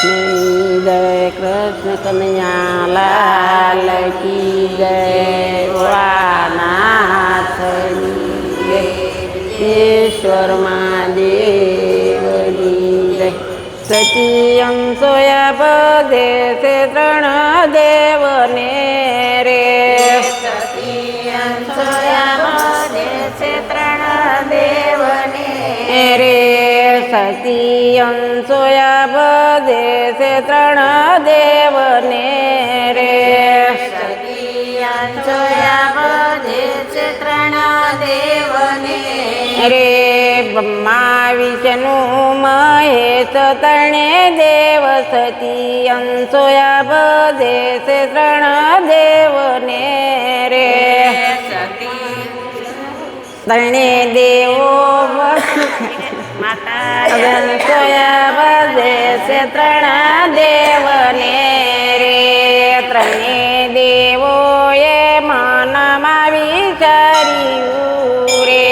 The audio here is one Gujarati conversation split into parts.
કૃષ્ણ જય કૃષ્ણ કનૈયા લાલ કી જય ભોળાનાથની જય ઈશ્વર મહાદેવની જય સતીયમ સોયા પદે છે ત્રણ દેવને રે સતીયમ સોયા પદે છે ત્રણ દેવને રે સતીયમ સોયા પદે છે ત્રણ દેવને રે સતીયમ સોયા પદે છે ત્રણ દેવને રે બ્રહ્મા વિષ્ણુ મહેશ ત્રણે દેવ સતીયમ સોયા પદે છે ત્રણ દેવને રે ત્રણે દેવો સોયા પદે છે ત્રણ દેવને રે ત્રણે દેવોએ મનમાં વિચાર્યું રે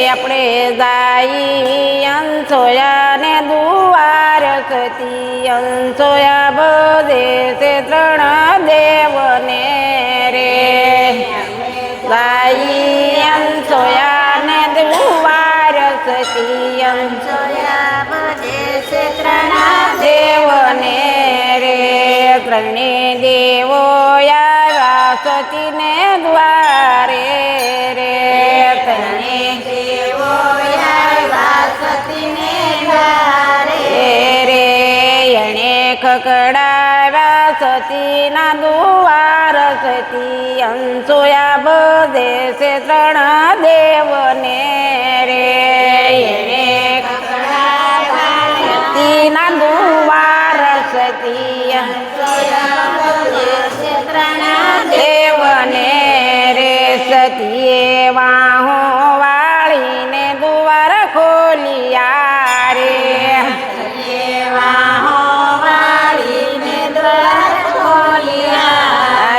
આપણે દાઈ અંસોયા ને દુવાર સતી અંસોયા બધે છે ત્રણ દેવને રે દાઈ અંસોયા ને દુવાર સતી સોયા પદે છે ત્રણ દેવને રે ત્રણે દેવો આવ્યા સતીને દ્વારે રે ત્રણે દેવો આવ્યા સતીને દ્વારે રે એણે ખકડાવ્યા સતીના દુવાર સતી અંસોયા બધે છે ત્રણ દેવને રે એણે સતીના દુવાર સતી દેવને રે સતીએ વાહો વાળીને દુવાર ખોલિયા રે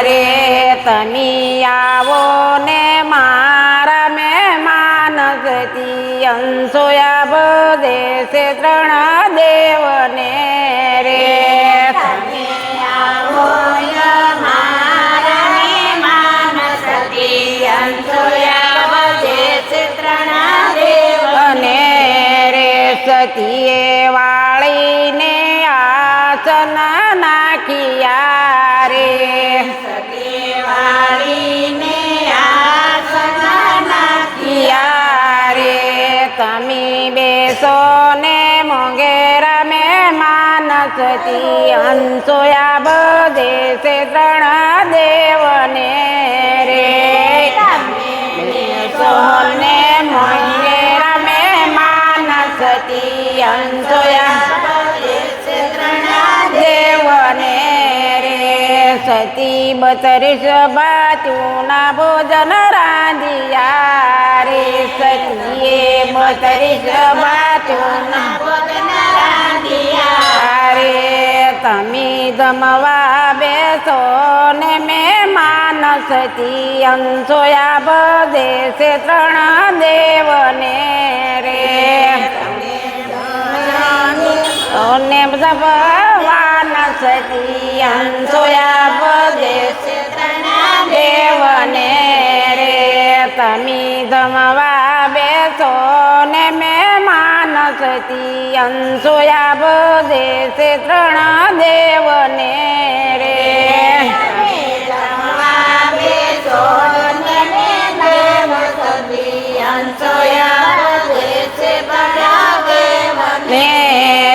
રે તમે આવો ને મારા મહેમાન સતી અંસોયા બધે છે ત્રણ દેવને રે અને રે સતીએ વાળીને આસન નાખ્યા રે રે તમે બેસો ને મોંઘેરા મહેમાન સતી અંસોયા બધે છે ત્રણ દેવને રે સોને મોંઘેરા મહેમાન સતી અંસોયા દેવને રે સતી 32 ભાતુના ભોજન રાંધિયા રે સતીએ 32 ભાતુના રે તમે જમવા બેસો ને મહેમાન સતી અંસોયા બધે છે ત્રણ દેવને રે ને ભગવાન સતી અંસોયા બધે છે ત્રણ દેવને રે તમે જમવા બેસો ને મહેમાન સતી અંસોયા બધે છે ત્રણ દેવને રે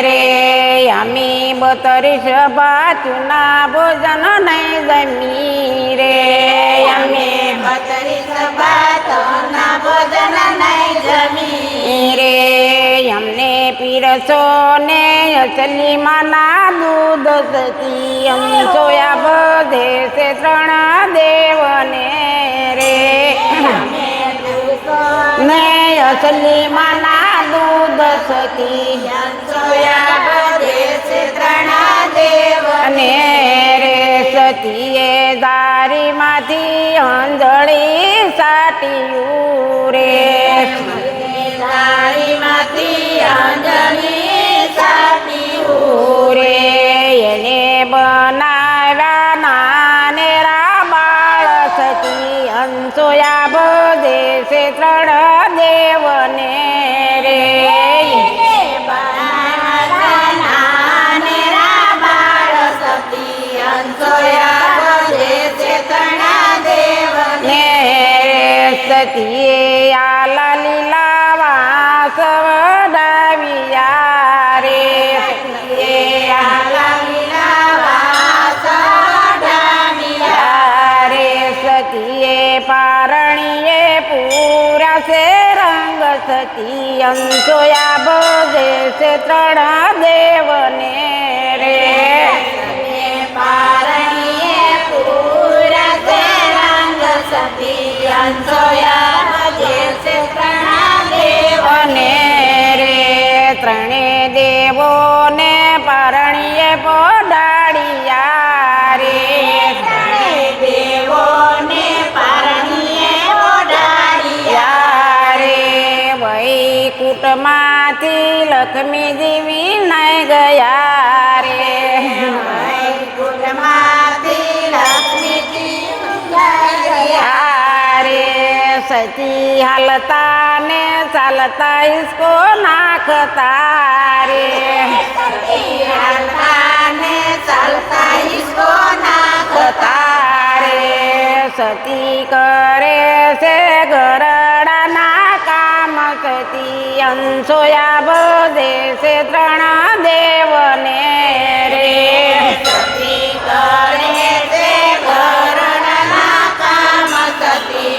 રે અમી 32 ભાતુના ભોજન નહીં જમી રે અમી 32 ભાતોના ભોજન નહીં જમી રે અમને પીરસો ને અસલી માના દૂધ સતી અંસોયા બધે છે ત્રણ દેવને રે ને અસલી માના દૂધ સતી અને રે સતીએ દારીમાંથી અંજળી સાટ્યું રે ત્રણ દેવને રે સતીએ આલા લીલા વાસ વડાવ્યા રે સતીએ આલા લીલા વાસ વડાવ્યા રે સતીએ પારણીએ પૂરા છે રંગ સતી અંશોયા બધે છે ત્રણ દેવને રે પારણીએ પૂરા છે રંગ સતી અને રે ત્રણે દેવોને પરણીએ પોડાડિયા રે ત્રણે દેવોને પરણીએ પોડાડિયા રે વૈકુંઠમાંથી લક્ષ્મીજી વિનાય ગયા રે વૈકુંઠમાંથી લક્ષ્મીજી ગયા સતી હાલતા ને ચાલતા ઇસકો નાખતા રે સતી હાલતા ને ચાલતા ઇસકો નાખતા રે સતી કરે છે ગરડાના કામ સતી અંશોયા બધે છે ત્રણ દેવને રે સતી કરે છે ગરડાના કામ સતી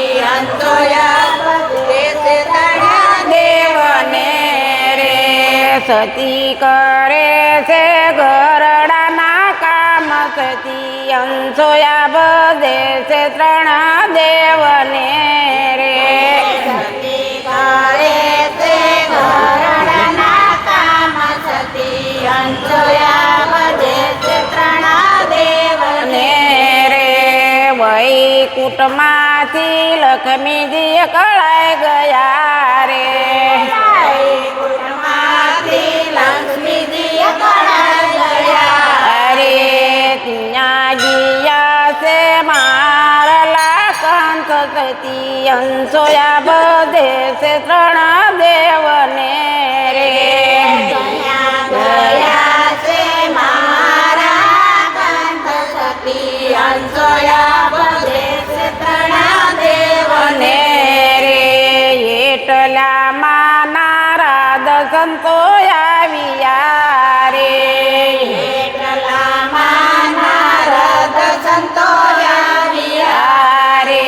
દેવને રે સતી કરે છે ગરડાના કામ સતી અંશોયા બધે છે ત્રણ દેવને રે સતી કરે છે ગરડાના કામ સતી અંશોયા બધે છે ત્રણ દેવને રે વૈકુંઠમાંથી લક્ષ્મીજી કળાઈ ગયા રે વૈકુંઠમાંથી લક્ષ્મીજી કળાઈ ગયા રે ત્યાં ગયા છે મારલા કંથ સતી અંશોયા બધે છે ત્રણ દેવને રે ગયા છે મારા કંથ સતી અંશોયા બધે છે ત્રણ દેવને રે એટલા નારાદ સંતો આવ્યા રે એટલા નારદ સંતો આવ્યા રે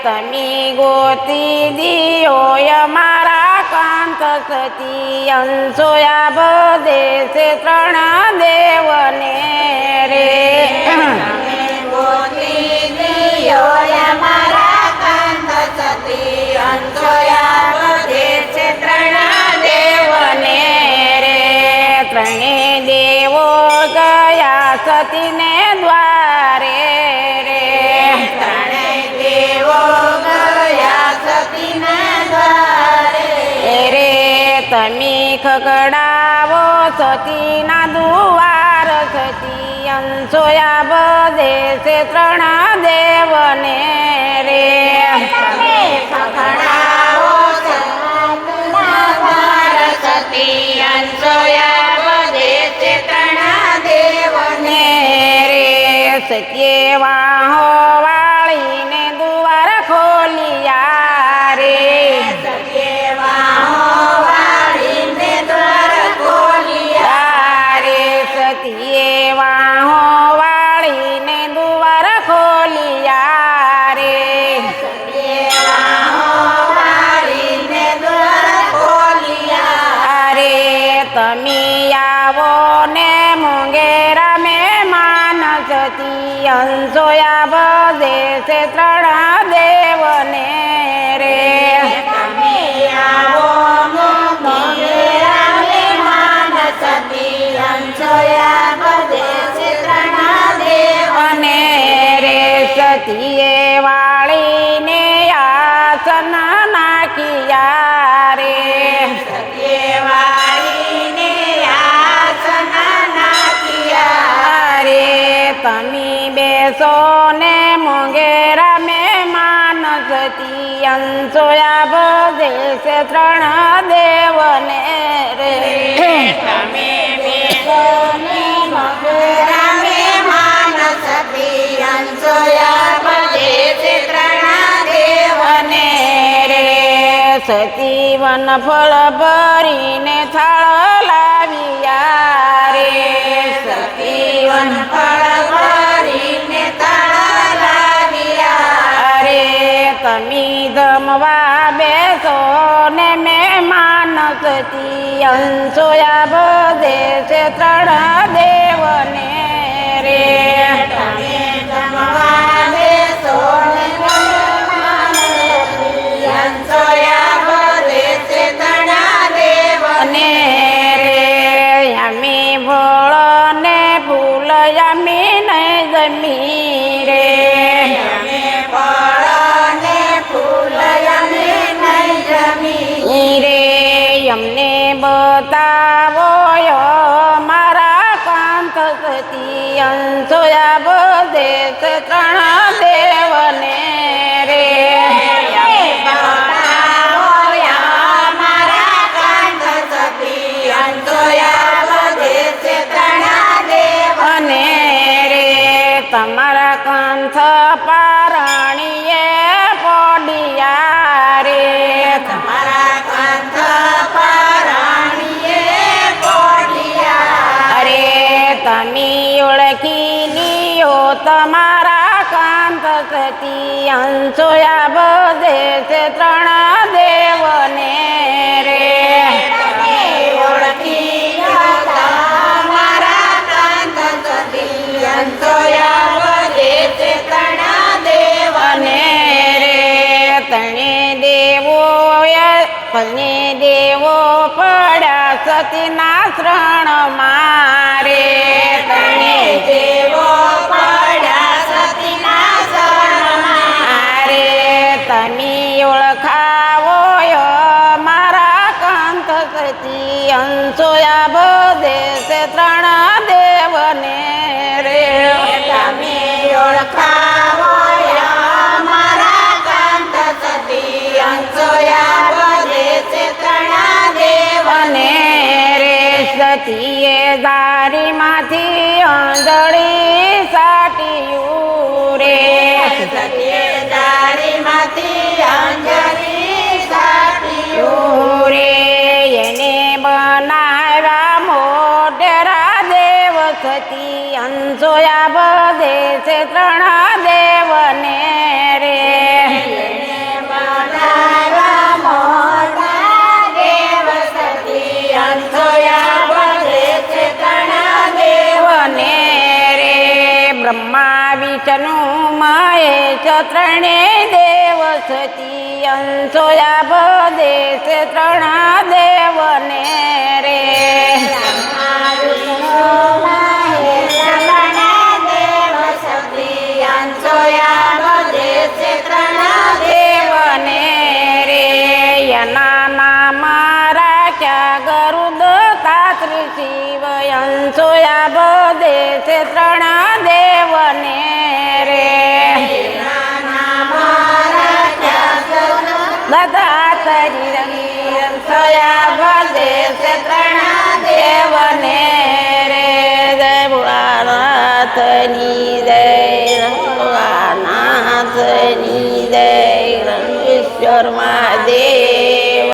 તમે ગોતી દિયો મારા કાંત સતી અંશોયા બધે છે ત્રણ દેવને રે ગોતી દિયો મારા કાંત સતી અંશોયા બધે છે ત્રણ દેવને રે ત્રણે દેવો ગયા સતીને દ્વારે રે ત્રણે દેવો ગયા સતીને દ્વારે રે તમે ખગડાવો સતીના દુવાર સતી અંશોયા બધે છે ત્રણ દેવને રે તમે ખગડાવો સતી અંશોયા બધે છે ત્રણ દેવને રે સત્યે વાહો વાળીને દુવાર ખોલિયા રે સત્યે વાહો વાળીને દ્વાર ખોલિયા રે સતીએ વાહો વાળીને દુવાર ખોલિયા રે સત્યે વાહો વાળીને દ્વાર ખોલિયા રે તમે આવો ને મોંઘેરા મહેમાન સતી અંશોયા બધે છે ત્રણ દેવને રે તમે આવો મોંઘેરા મહેમાન સતી અંશોયા બધે છે ત્રણ દેવને રે સતીએ વાળીને આસન નાખ્યા રે સતીએ વાળીને આસન નાખ્યા રે તમે બેસો ને મોંઘેરા મહેમાન સતી અંશોયા બધે છે ત્રણ દેવને રે તમે બેસોને રામે માનસ પિયંસોયા બધે છે ત્રણ દેવને રે સતીવન ફળ ભરીને થાળ લાવ્યા રે સતીવન ફળ ભરીને તાળા લાવ્યા અરે તમે જમવા બેસો ને મહેમાન સતી અંશોયા બધે છે ત્રણ દેવને રે તમે જમવા બેસો ને પિયંસોયા બધે છે ત્રણ દેવને અને રે યમી ફળ ને ફૂલ યમી નહીં જમી રે અમે ફળ ને ફૂલ અમે નહીં જમી રે અમને બતાવો મારા કાંત સતી અંશોયા બધે છે ત્રણ દેવને રે મારા કાંત સતી અંતોયા બધે છે ત્રણ દેવ અને રે તમારા કંથ પારણીએ પોડિયા રે મારા કાંત પારણીએ પોઢિયા અરે તમે ઓળખી લ્યો તમારા કાંત સતી અંશોયા બધે છે ત્રણ દેવને રે તમે ઓળખી ગયા મારા કાંત સતી અંતોયા બધે છે ત્રણ દેવ અને રે તણે દેવો પડ્યા સતીના શરણ મારે તણે દેવો પડ્યા સતીના શરણમાં અરે તમે ઓળખાવો મારા કાંત સતી અંશોયા બધે છે ત્રણ દેવને રે તમે ઓળખાવો મારા કાંત સતી અંશોયા બધે છે ત્રણ દેવ અને રે સતીએ દારીમાંથી અંજળી સાટ્યું રે સત્યદારીમાંથી અંજલિ સાટ્યું રે એને બનાવ્યા મોઢેરા દેવ સતી અંશોયા બધે છે ત્રણ દેવને રે બનાવ્યા મોટા દેવ સતી અંશોયા બધે છે ત્રણ દેવને રે બ્રહ્મા વિષ્ણુ મહેશ ત્રણે દેવ સતી અંશોયા બધે છે ત્રણ દેવને રે દેવને રે એના નામ રાખ્યા ગરુડ તાત્રી શિવ અંશોયા બધે છે ત્રણ દેવને રે બધા તરી રંગી અંશોયા બધે છે ત્રણ દેવને રે જય ભોળાનાથની જય ભોળાનાથની જય રંગેશ્વર મહાદેવ